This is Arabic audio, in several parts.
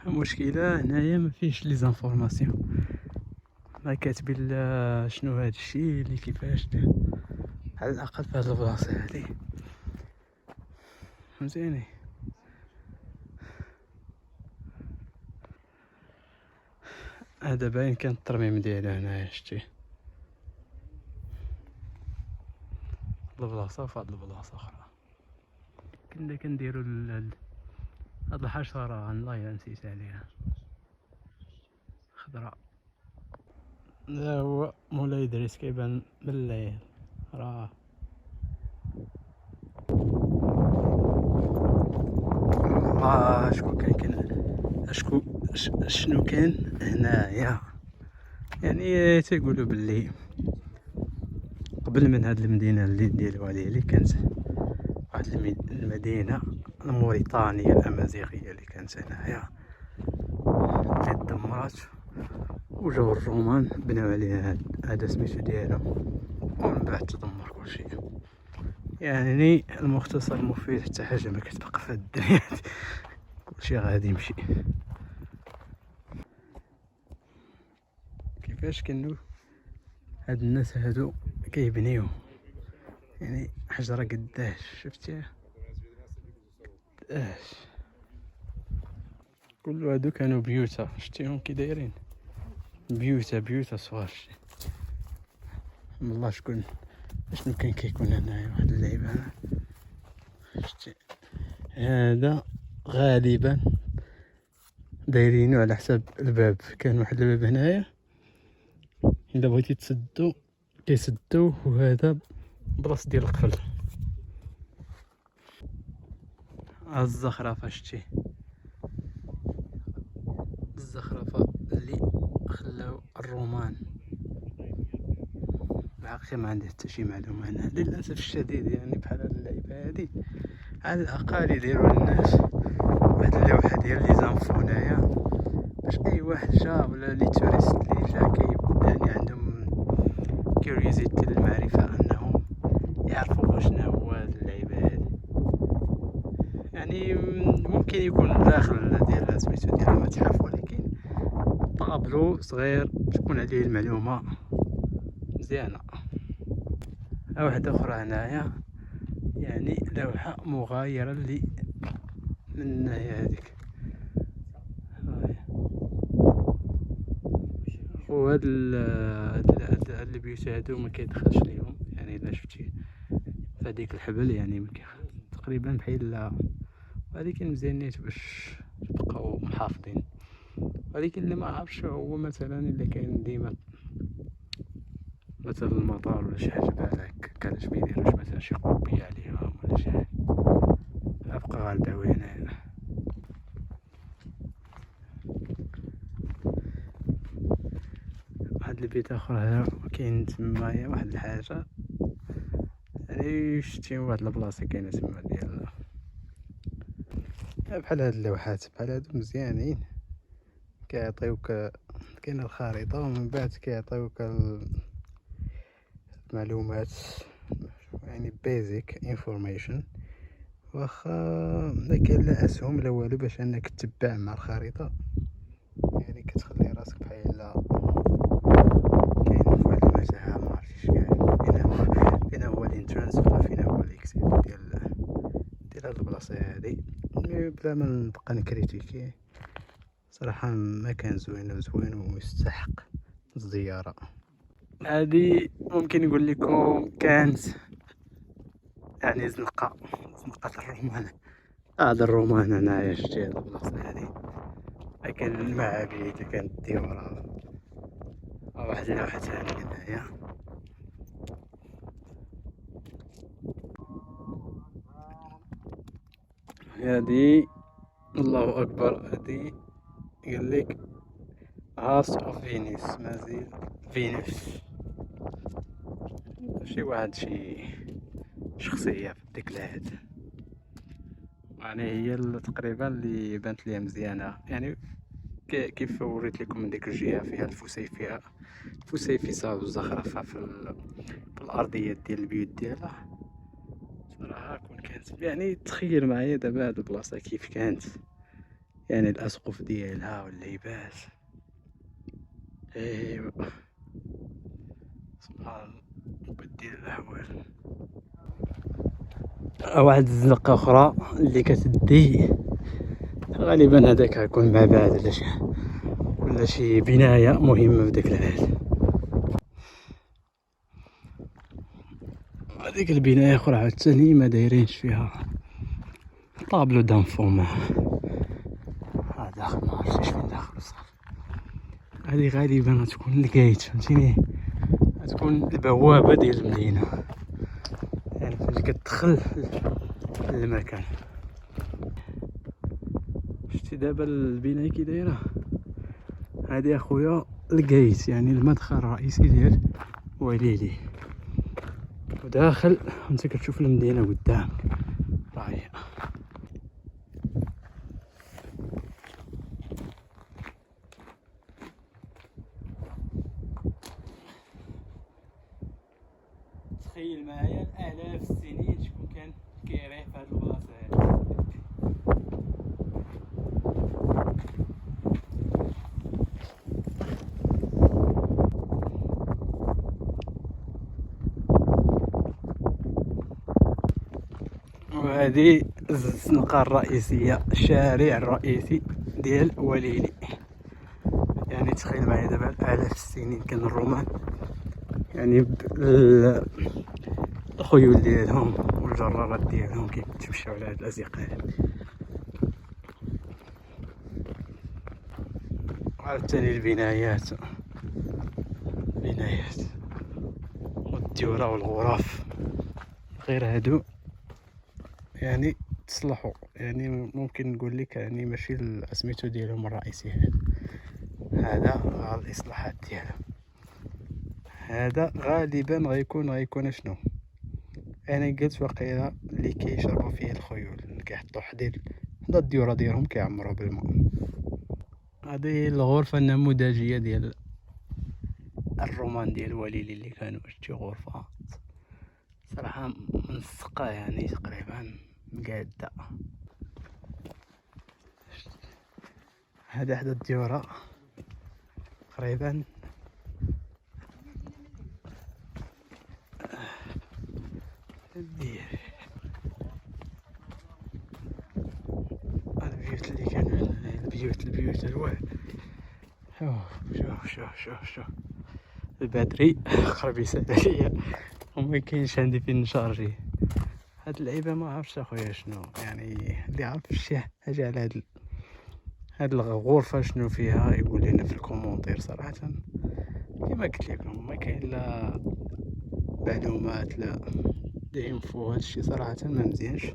المشكلة هنايا مفيش لي زانفورماسيون، ما كاتبين لا شنو هاد الشي اللي كيفاش على الاقل في هاد البلاصة هادي، فهمتيني. هذا باين كان الترميم ديالو هنايا، شتي البلاصة وفي هاد البلاصة اخرى. كنا كنديرو هاد الحشرة والله نسيت عليها، خضراء. لا هو مولاي إدريس كيبان بالليل، راه شكون شنو كان هنايا. يعني تيقولوا باللي قبل من هاد المدينة اللي ديالو عليه، اللي كانت واحد المدينة الموريتانية الأمازيغية اللي كانت هنايا، اللي تدمرات وجاو الرومان بناو عليها هذا سميتو ديالهم، ومن بعد تدمر كلشي. يعني المختصر المفيد، حتى حاجة ما كتبقى في هاد الدنيا، كلشي غادي يمشي. كيفاش كانوا هاد الناس هادو كيبنيو، يعني حجرة قداش شفتيها قداش، كل هادو كانوا بيوتا، شتيهم كي دايرين بيوتا صغار. والله شنو كان كيكون هنايا واحد اللعيبة. شتي هذا غالبا دايرينو على حساب الباب، كان واحد الباب هنايا الا بغيتي تسدو كيسدوه، وهذا بلاص ديال القفل. الزخرفة، شتي الزخرفة اللي خلاو الرومان. الحقيقة ما عندي حتى شي معلومة هنا للأسف الشديد، يعني بحال هاد اللعيبة هادي على الأقل يديرو للناس واحد اللوحة ديال لي زانفو هنايا، باش أي واحد جا ولا لي توريست اللي جا يعني عندهم كيوريوزيتي للمعرفة، أنهم يعرفوا شنو هو هاد اللعيبة هادي. يعني ممكن يكون داخل ديال سميتو ديال المتحف، ولكن طابلو صغير تكون عليه المعلومة مزيانة. واحدة أخرى هنايا، يعني لوحة مغايرة من الناحية هذيك، وهاد البيوت هادو ما كيدخلش ليهم، يعني الا شفتي فهاديك الحبل يعني تقريبا بحال، ولكن مزيانيت باش تبقاو محافظين. ولكن اللي ما عرفش هو مثلا الا كاين ديما مثلا المطار ولا شي حاجه بحال هكا، علاش ما يديروش مثلا شي قبيه عليهم ولا شي حاجه، ابقى غالباو هنايا. واحد البيت اخر كاين تمايا واحد الحاجه، يعني شتي واحد البلاصه كاينه تما ديال بحال هاد اللوحات بحال هادو مزيانين، كيعطيوك كاين الخريطه ومن بعد كيعطيوك المعلومات، يعني بيزيك انفورميشن، واخا ما كاين لا اسهم لا والو باش انك تتبع مع الخريطه، يعني كتخلي راسك بحال كاين واحد المتاهه ما عرفتش فين هو الانترانس ولا فين هو الاكسيت ديال هاد البلاصه هادي. بلا ما نبقى نكريتيكي صراحه، مكان زوين ويستحق الزياره. هذه ممكن نقول لكم كانت يعني زنقه الرومان. هذا الرومان هنايا، شتي هاد البلاصه هادي، كاين المعابد، كاين الديورة، واحد اللوحة ثاني هنايا. هادي الله اكبر، هادي قالك هاوس اوف فينيس، مازال فينوس، شي واحد شي شخصية في ديك العهد. يعني هي تقريبا اللي بانت ليا مزيانه، يعني كيف وريت لكم من ديك الجهه فيها الفسيفساء والزخرفه في الارضيات ديال البيوت ديالها. صراحه كون كانت يعني تخيل معايا دابا هاد البلاصه كيف كانت، يعني الاسقف ديالها واللعيبات. ايوا سبحان مبدل الاحوال. واحد الزنقه اخرى اللي كتدي غالبا هذاك غيكون معبد ولا شي بنايه مهمه في داك العهد. هذيك البنايه اخرى عاوتاني ما دايرينش فيها طابلو دانفوما. داخل ما عرفتش فين داخل بصح. هذه غالبا غتكون الكايت، فهمتيني، غتكون البوابه ديال المدينه، يعني فاش كتدخل للمكان. شتي دابا البنايه كي دايره، هادي اخويا الكايت، يعني المدخل الرئيسي ديال وليلي، وداخل انت كتشوف المدينه قدامك راهي. تخيل معايا الالاف السنين شكون كان كيعيش في هاد البلاصه هادي. وهذه الزنقه الرئيسيه، الشارع الرئيسي ديال وليلي. يعني تخيل معايا دابا الاف السنين كان الرومان يعني الخيول ديالهم والجرارات ديالهم كيتمشاو على هاد الازقه هادي. عاوتاني البنايات والديورة والغرف غير هادو، يعني تصلحوا، يعني ممكن نقول لك يعني ماشي سميتو ديالهم الرئيسي هذا الاصلاحات ديالهم. هذا غالبا غيكون شنو، انا قلت وقيله اللي كيشربوا فيه الخيول، اللي كيحطوا حدا الديورة ديالهم كيعمروه بالماء. هذه الغرفة النموذجية ديال الرومان ديال وليلي اللي كانوا شتي غرفة صراحة منسقة، يعني تقريبا مقادة. هذا حدا الديورة تقريبا. البيوت اللي كانوا البيوت الواه. شوف الباتري قرب يسال عليا وما كاينش عندي فين نشارجيه. هاد اللعيبه ما عرفتش اخويا شنو، يعني اللي عرف شي حاجه على هاد الغرفه شنو فيها يقول لنا في الكومونتير. صراحه كما قلت لكم ما كاين لا معلومات لا انفو، هادشي صراحه ما مزيانش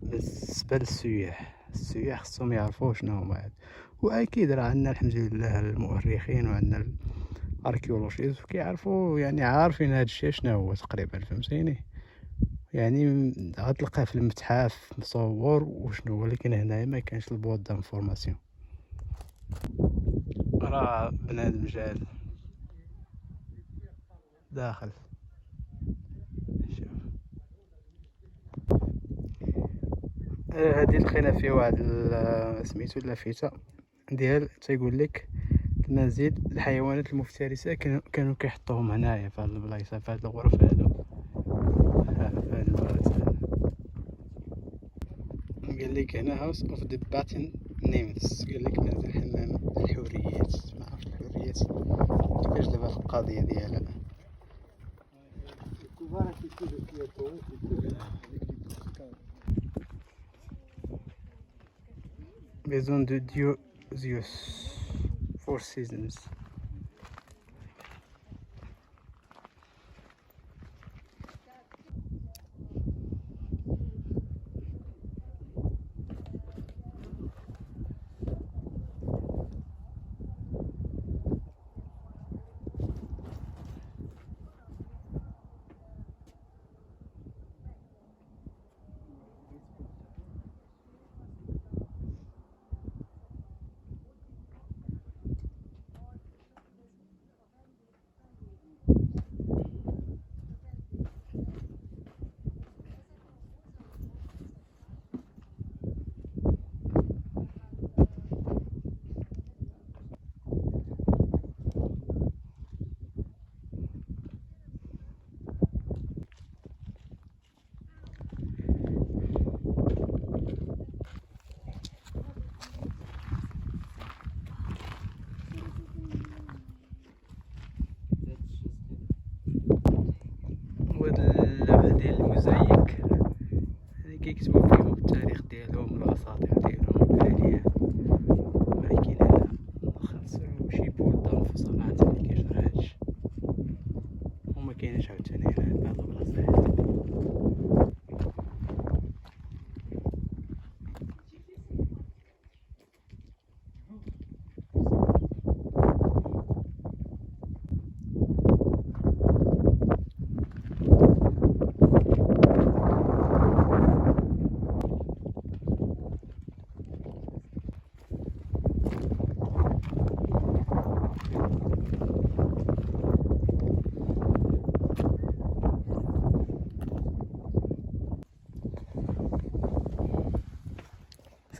بالنسبه السياح خصهم يعرفوا شنو هما هاد. واكيد راه عندنا الحمد لله المؤرخين وعندنا الاركيولوجيست كيعرفوا، يعني عارفين هاد الشيء شنو هو تقريبا، فهمتيني، يعني غتلقاه في المتحف مصور وشنو، ولكن هنايا ما كانش البوط دانفورماسيون. راه بنادم جال داخل. شوف هادي لقينا فيه واحد سميتو لافته ديال تيقول لك المزيد الحيوانات المفترسه كانوا كيحطوهم هنايا في هاد البلايصه، في هاد الغرف هادو، في هاد البلايص هادو. قال لك هنا هاوس اوف ذا باتن نيمز، قال لك منزل حمام الحريات. ما عرفتش الحريات كيفاش دابا القضيه ديالها. ميزون دو ديو زيوس فور سيزونز.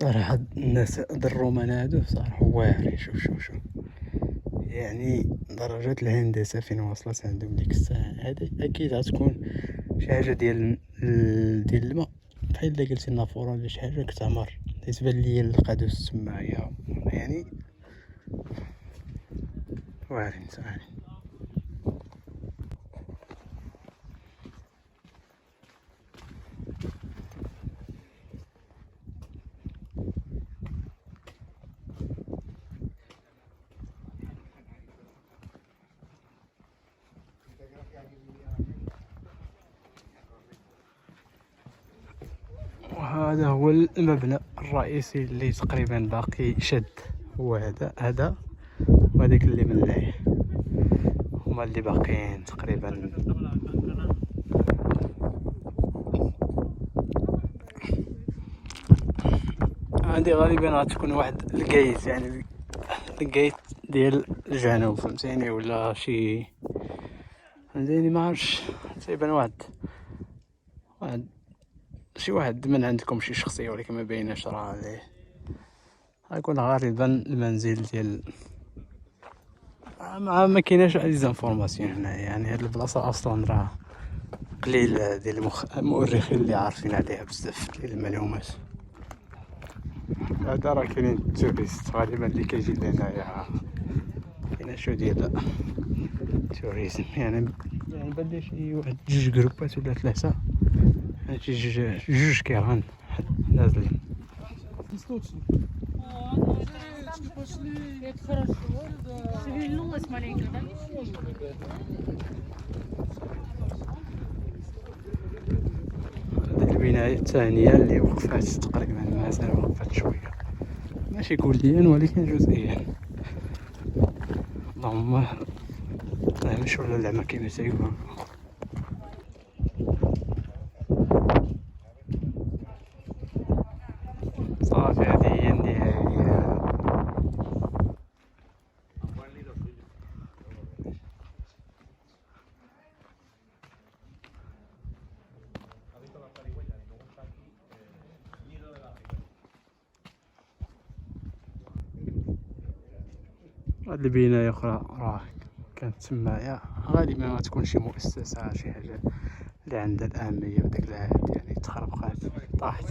صراحة الناس الرومان هادو صراحة واعرين. شوف يعني درجات الهندسة فين وصلت عندهم ديك الساعة هادي. أكيد غتكون شي حاجة ديال الماء، بحال إلا قلتي النافورة ولا شي حاجة كتعمر. تيتبان ليا القادوس تمايا يعني واعرين صراحة. وهذا هو المبنى الرئيسي اللي تقريبا باقي شد، هو هذا وهذاك اللي من اللعيه هما اللي باقيين تقريبا. هادي غالبا غتكون واحد الكايت، يعني الكايت ديال الجنوب فهمتيني، ولا شي فهمتيني ما عرفتش. تقريبا واحد شي واحد من عندكم شي شخصية، ولكن ما بيناش راه عليه. غيكون غالبا المنزل ديال ما كايناش ديزانفورماسيون هنا. يعني هاد البلاصة اصلا راه قليل ديال المؤرخين اللي عارفين عليها بزاف ديال المعلومات. هذا راه كاينين التوريست غالبا اللي كيجي لهنايا، كاين شو ديال توريزم. يعني بان لي شي واحد 2 جروبات ولا 3، شي جوج كيران نازلين. هذه البناية الثانية اللي وقفات تقريبا، مازال وقفات شوية، ماشي كليا ولكن جزئيا. اللهم نمشيو للعمى كيما تيقولو. صافي هذه هي النهاية. هاد البناية أخرى راه كانت تمايا، غالبا ما تكون شي مؤسسة شي حاجة اللي عندها الأهمية بداك العهد، يعني تخربقات طاحت.